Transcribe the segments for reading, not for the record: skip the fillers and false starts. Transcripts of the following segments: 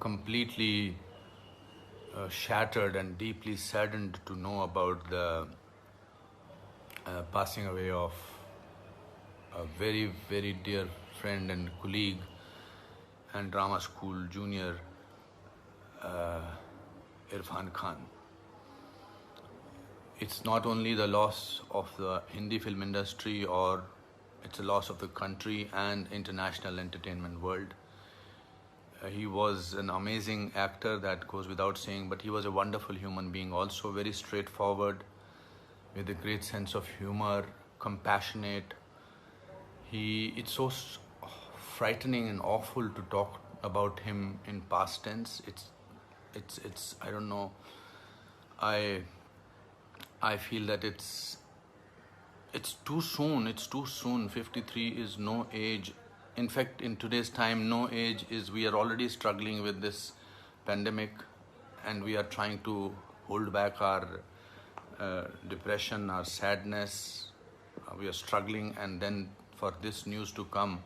completely shattered and deeply saddened to know about the passing away of a very, very dear friend and colleague and drama school junior, Irfan Khan. It's not only the loss of the Hindi film industry, or it's a loss of the country and international entertainment world. He was an amazing actor, that goes without saying, but he was a wonderful human being also, very straightforward, with a great sense of humor, compassionate. It's so frightening and awful to talk about him in past tense. It's I don't know. I feel that it's too soon. It's too soon. 53 is no age. In fact, in today's time, no age is. We are already struggling with this pandemic, and we are trying to hold back our depression, our sadness. We are struggling, and then for this news to come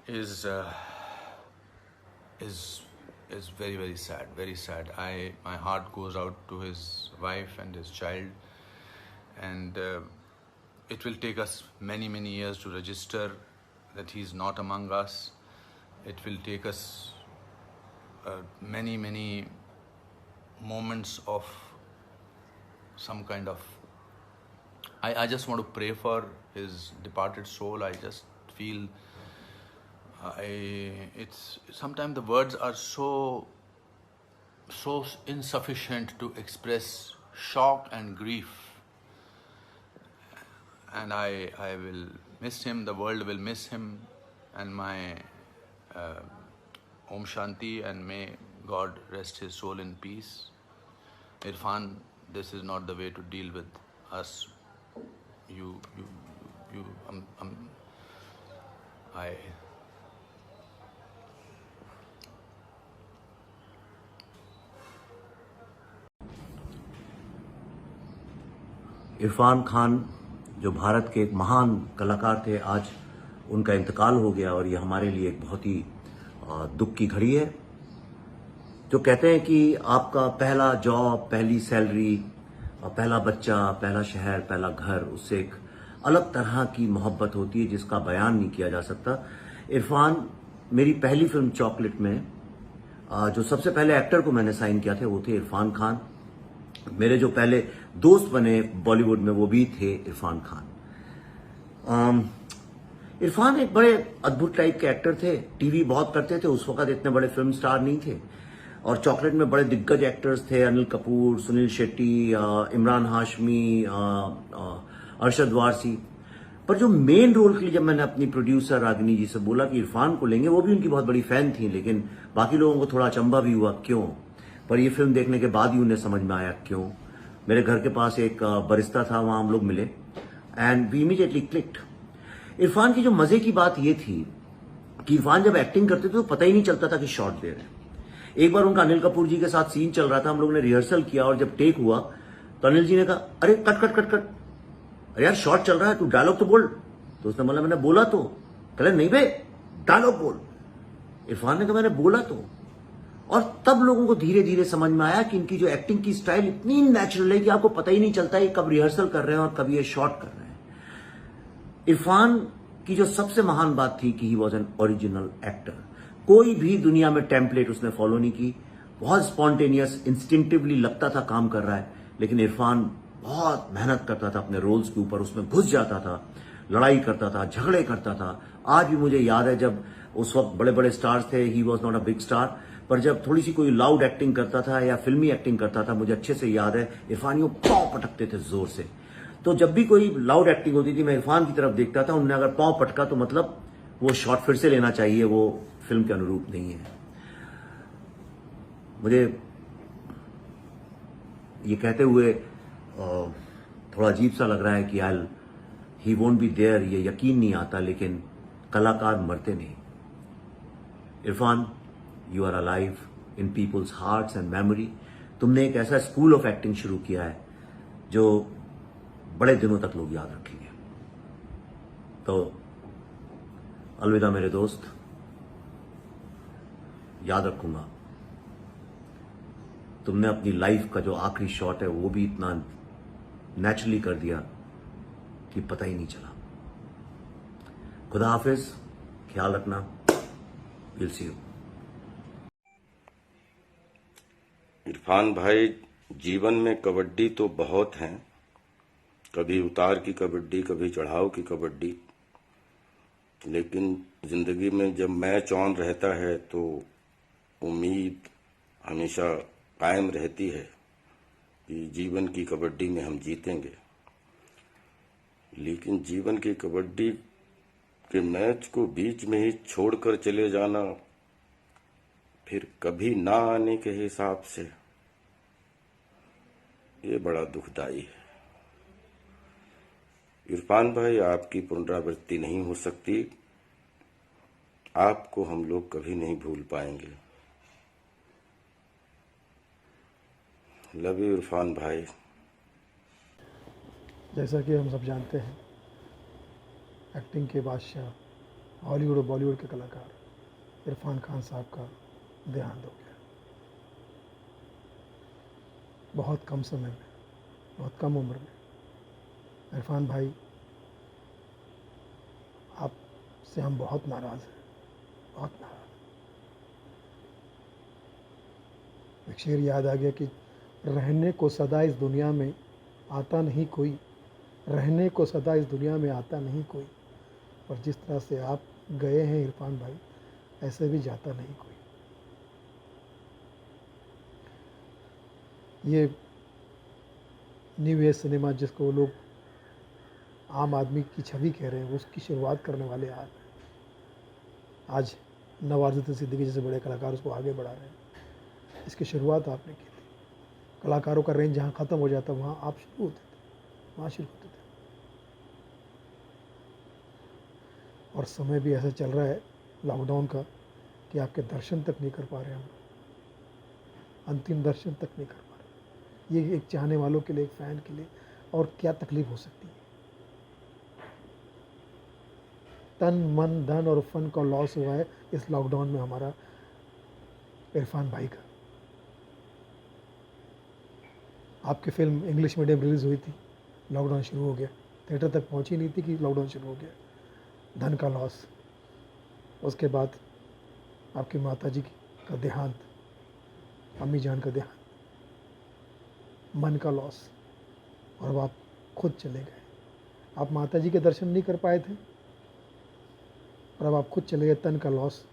is very, very sad. Very sad. My heart goes out to his wife and his child, and it will take us many, many years to register that he's not among us. It will take us many, many moments of some kind of. I just want to pray for his departed soul. I just feel it's sometimes the words are so insufficient to express shock and grief. And I will miss him, the world will miss him, and my Om Shanti, and may God rest his soul in peace. Irfan, this is not the way to deal with us. Irfan Khan जो भारत के एक महान कलाकार थे, आज उनका इंतकाल हो गया, और ये हमारे लिए एक बहुत ही दुख की घड़ी है। जो कहते हैं कि आपका पहला जॉब, पहली सैलरी, पहला बच्चा, पहला शहर, पहला घर, उससे एक अलग तरह की मोहब्बत होती है जिसका बयान नहीं किया जा सकता। इरफान, मेरी पहली फिल्म चॉकलेट में जो सबसे पहले एक्टर को मैंने साइन किया था वो थे इरफान खान। मेरे जो पहले दोस्त बने बॉलीवुड में वो भी थे इरफान खान। इरफान एक बड़े अद्भुत टाइप के एक्टर थे। टीवी बहुत करते थे, उस वक्त इतने बड़े फिल्म स्टार नहीं थे, और चॉकलेट में बड़े दिग्गज एक्टर्स थे, अनिल कपूर, सुनील शेट्टी, इमरान हाशमी, अरशद वारसी। पर जो मेन रोल के लिए जब मैंने अपनी प्रोड्यूसर रागिनी जी से बोला कि इरफान को लेंगे, वो भी उनकी बहुत बड़ी फैन थी, लेकिन बाकी लोगों को थोड़ा अचंभा भी हुआ क्यों, पर ये फिल्म देखने के बाद ही उन्हें समझ में आया क्यों। मेरे घर के पास एक बरिस्ता था, वहां हम लोग मिले, and we immediately clicked. Irfan की जो मजे की बात ये थी कि इरफान जब एक्टिंग करते थे तो पता ही नहीं चलता था कि शॉट दे रहे हैं। एक बार उनका अनिल कपूर जी के साथ सीन चल रहा था, हम लोगों ने रिहर्सल किया, और जब टेक हुआ तो अनिल जी ने कहा, अरे कट कट कट कट, अरे यार शॉट चल रहा है, तू डायलॉग तो बोल। तो उसने बोला, मैंने बोला तो। कहले, नहीं बे, डायलॉग बोल। इरफान ने कहा, मैंने बोला तो। और तब लोगों को धीरे धीरे समझ में आया कि इनकी जो एक्टिंग की स्टाइल इतनी नेचुरल है कि आपको पता ही नहीं चलता है कब रिहर्सल कर रहे हैं और कब ये शॉट कर रहे हैं। इरफान की जो सबसे महान बात थी कि he was an original actor. कोई भी दुनिया में टेम्पलेट उसने फॉलो नहीं की, बहुत स्पॉन्टेनियस, इंस्टिंक्टिवली लगता था काम कर रहा है, लेकिन इरफान बहुत मेहनत करता था अपने रोल्स के ऊपर, उसमें घुस जाता था, लड़ाई करता था, झगड़े करता था। आज भी मुझे याद है जब उस वक्त बड़े बड़े स्टार्स थे, he was not a big star, पर जब थोड़ी सी कोई लाउड एक्टिंग करता था या फिल्मी एक्टिंग करता था, मुझे अच्छे से याद है इरफान यूं पांव पटकते थे जोर से। तो जब भी कोई लाउड एक्टिंग होती थी, मैं इरफान की तरफ देखता था, उन्होंने अगर पांव पटका तो मतलब वो शॉट फिर से लेना चाहिए, वो फिल्म के अनुरूप नहीं है। मुझे ये कहते हुए थोड़ा अजीब सा लग रहा है कि ही वोंट बी देयर, ये यकीन नहीं आता, लेकिन कलाकार मरते नहीं। Irfan, you are alive in people's hearts and memory. तुमने एक ऐसा स्कूल ऑफ एक्टिंग शुरू किया है जो बड़े दिनों तक लोग याद रखेंगे। तो अलविदा मेरे दोस्त। याद रखूंगा। तुमने अपनी लाइफ का जो आखिरी शॉट है वो भी इतना नेचुरली कर दिया कि पता ही नहीं चला। खुदा हाफिज, ख्याल रखना। Will see you. इरफान भाई, जीवन में कबड्डी तो बहुत हैं, कभी उतार की कबड्डी, कभी चढ़ाव की कबड्डी, लेकिन जिंदगी में जब मैच ऑन रहता है तो उम्मीद हमेशा कायम रहती है कि जीवन की कबड्डी में हम जीतेंगे। लेकिन जीवन की कबड्डी के मैच को बीच में ही छोड़कर चले जाना, फिर कभी ना आने के हिसाब से, ये बड़ा दुखदाई है। इरफान भाई, आपकी पुनरावृत्ति नहीं हो सकती, आपको हम लोग कभी नहीं भूल पाएंगे। लव यू इरफान भाई। जैसा कि हम सब जानते हैं, एक्टिंग के बादशाह, हॉलीवुड और बॉलीवुड के कलाकार इरफान खान साहब का देहांत हो गया। बहुत कम समय में, बहुत कम उम्र में। इरफान भाई, आपसे हम बहुत नाराज़ हैं, बहुत नाराज़। एक शेर याद आ गया कि रहने को सदा इस दुनिया में आता नहीं कोई, रहने को सदा इस दुनिया में आता नहीं कोई, और जिस तरह से आप गए हैं इरफान भाई, ऐसे भी जाता नहीं कोई। ये न्यू एज सिनेमा, जिसको वो लोग आम आदमी की छवि कह रहे हैं, उसकी शुरुआत करने वाले आज नवाजुद्दीन सिद्दीकी जैसे बड़े कलाकार उसको आगे बढ़ा रहे हैं। इसकी शुरुआत आपने की थी। कलाकारों का रेंज जहाँ ख़त्म हो जाता वहाँ आप शुरू होते थे, वहाँ शुरू होते थे। और समय भी ऐसा चल रहा है लॉकडाउन का कि आपके दर्शन तक नहीं कर पा रहे हम, अंतिम दर्शन तक नहीं कर पा रहे। ये एक चाहने वालों के लिए, एक फ़ैन के लिए और क्या तकलीफ़ हो सकती है। तन मन धन और फन का लॉस हुआ है इस लॉकडाउन में हमारा, इरफान भाई का। आपकी फ़िल्म इंग्लिश मीडियम रिलीज़ हुई थी, लॉकडाउन शुरू हो गया, थिएटर तक पहुंची नहीं थी कि लॉकडाउन शुरू हो गया। धन का लॉस, उसके बाद आपकी माताजी का देहांत, अम्मी जान का देहांत, मन का लॉस, और अब आप खुद चले गए। आप माताजी के दर्शन नहीं कर पाए थे और अब आप खुद चले गए। तन का लॉस,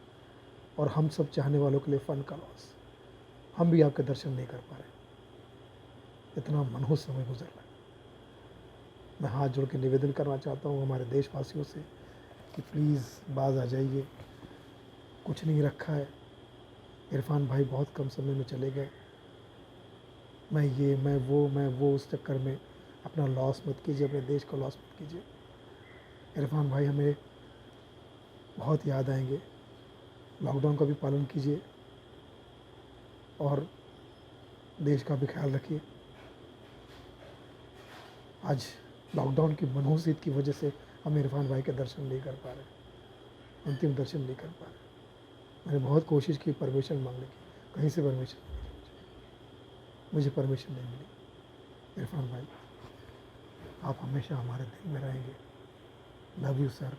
और हम सब चाहने वालों के लिए फ़न का लॉस। हम भी आपके दर्शन नहीं कर पा रहे। इतना मनहूस समय गुजर रहा है। मैं हाथ जोड़ के निवेदन करना चाहता हूँ हमारे देशवासियों से कि प्लीज़ बाज़ आ जाइए, कुछ नहीं रखा है। इरफान भाई बहुत कम समय में चले गए। मैं वो उस चक्कर में अपना लॉस मत कीजिए, अपने देश का लॉस मत कीजिए। इरफान भाई हमें बहुत याद आएंगे। लॉकडाउन का भी पालन कीजिए और देश का भी ख्याल रखिए। आज लॉकडाउन की मनहूसियत की वजह से हम इरफान भाई के दर्शन नहीं कर पा रहे, अंतिम दर्शन नहीं कर पा रहे। मैंने बहुत कोशिश की परमिशन मांगने की, कहीं से परमिशन नहीं मिली, मुझे परमिशन नहीं मिली। इरफान भाई, आप हमेशा हमारे दिल में रहेंगे। Love you sir.